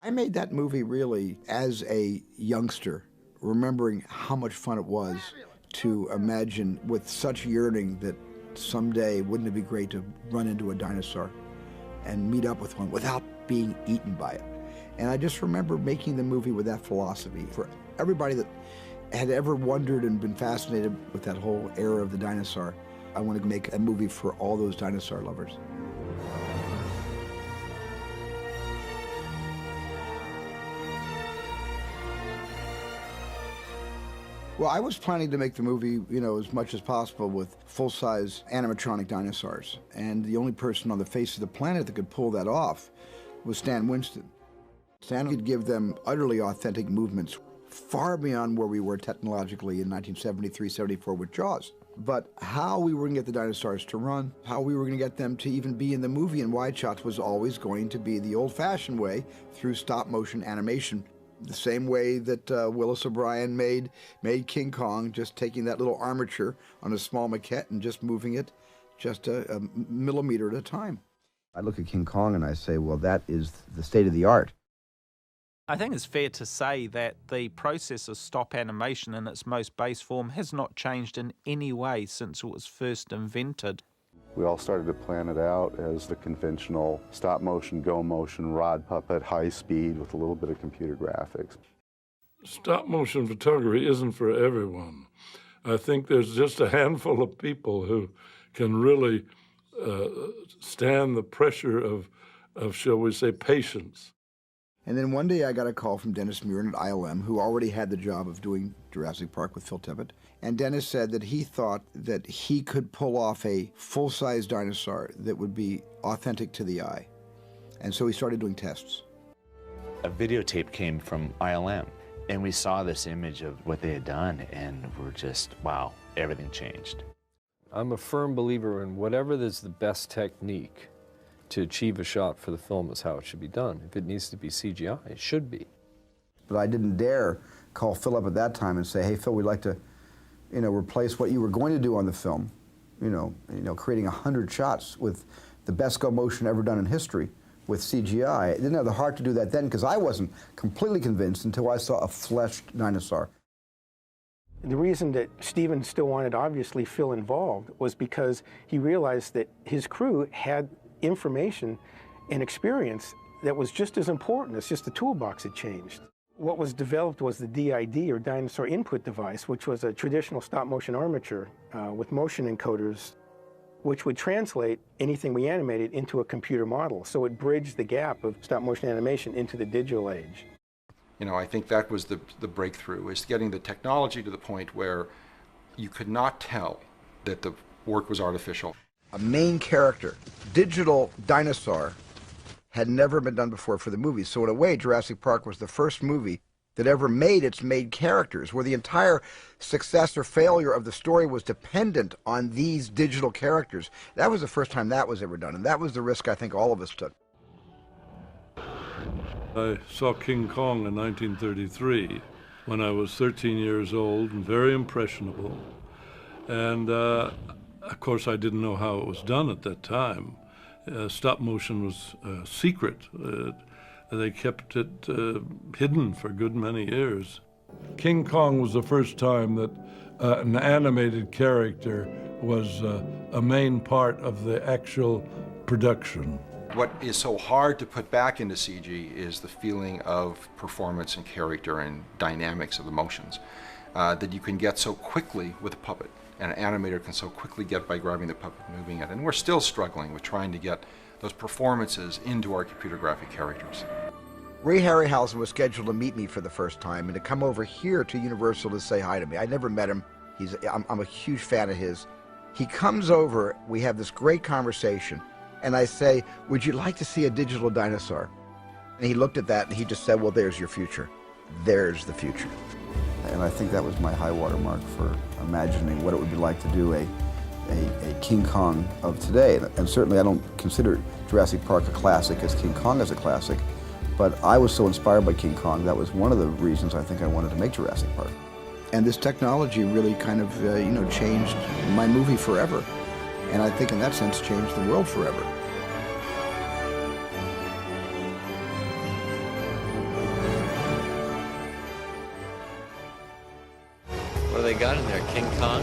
I made that movie really as a youngster, remembering how much fun it was to imagine with such yearning that someday wouldn't it be great to run into a dinosaur and meet up with one without being eaten by it. And I just remember making the movie with that philosophy. For everybody that had ever wondered and been fascinated with that whole era of the dinosaur, I want to make a movie for all those dinosaur lovers. Well, I was planning to make the movie, as much as possible with full-size animatronic dinosaurs. And the only person on the face of the planet that could pull that off was Stan Winston. Stan could give them utterly authentic movements, far beyond where we were technologically in 1973-74 with Jaws. But how we were going to get the dinosaurs to run, how we were going to get them to even be in the movie in wide shots was always going to be the old-fashioned way, through stop-motion animation. The same way that Willis O'Brien made King Kong, just taking that little armature on a small maquette and just moving it just a millimeter at a time. I look at King Kong and I say, well, that is the state of the art. I think it's fair to say that the process of stop animation in its most base form has not changed in any way since it was first invented. We all started to plan it out as the conventional stop motion, go motion, rod puppet, high speed with a little bit of computer graphics. Stop motion photography isn't for everyone. I think there's just a handful of people who can really stand the pressure of, shall we say, patience. And then one day I got a call from Dennis Muren at ILM, who already had the job of doing Jurassic Park with Phil Tippett. And Dennis said that he thought that he could pull off a full-size dinosaur that would be authentic to the eye. And so he started doing tests. A videotape came from ILM, and we saw this image of what they had done, and we're just, wow, everything changed. I'm a firm believer in whatever is the best technique to achieve a shot for the film is how it should be done. If it needs to be CGI, it should be. But I didn't dare call Phil up at that time and say, hey, Phil, we'd like to, replace what you were going to do on the film, creating 100 shots with the best go motion ever done in history with CGI. I didn't have the heart to do that then because I wasn't completely convinced until I saw a fleshed dinosaur. The reason that Steven still wanted, obviously, Phil involved was because he realized that his crew had information and experience that was just as important. It's just the toolbox had changed. What was developed was the DID, or Dinosaur Input Device, which was a traditional stop-motion armature with motion encoders, which would translate anything we animated into a computer model. So it bridged the gap of stop-motion animation into the digital age. I think that was the breakthrough, is getting the technology to the point where you could not tell that the work was artificial. A main character, digital dinosaur, had never been done before for the movie. So in a way, Jurassic Park was the first movie that ever made its main characters, where the entire success or failure of the story was dependent on these digital characters. That was the first time that was ever done, and that was the risk I think all of us took. I saw King Kong in 1933 when I was 13 years old and very impressionable. And of course, I didn't know how it was done at that time. Stop motion was secret. They kept it hidden for a good many years. King Kong was the first time that an animated character was a main part of the actual production. What is so hard to put back into CG is the feeling of performance and character and dynamics of the motions that you can get so quickly with a puppet. And an animator can so quickly get by grabbing the puppet and moving it. And we're still struggling with trying to get those performances into our computer graphic characters. Ray Harryhausen was scheduled to meet me for the first time and to come over here to Universal to say hi to me. I never met him. I'm a huge fan of his. He comes over, we have this great conversation, and I say, would you like to see a digital dinosaur? And he looked at that and he just said, well, there's your future. There's the future. And I think that was my high water mark for imagining what it would be like to do a King Kong of today. And certainly I don't consider Jurassic Park a classic as King Kong is a classic, but I was so inspired by King Kong, that was one of the reasons I think I wanted to make Jurassic Park. And this technology really kind of, changed my movie forever. And I think in that sense changed the world forever. What do they got in there? King Kong?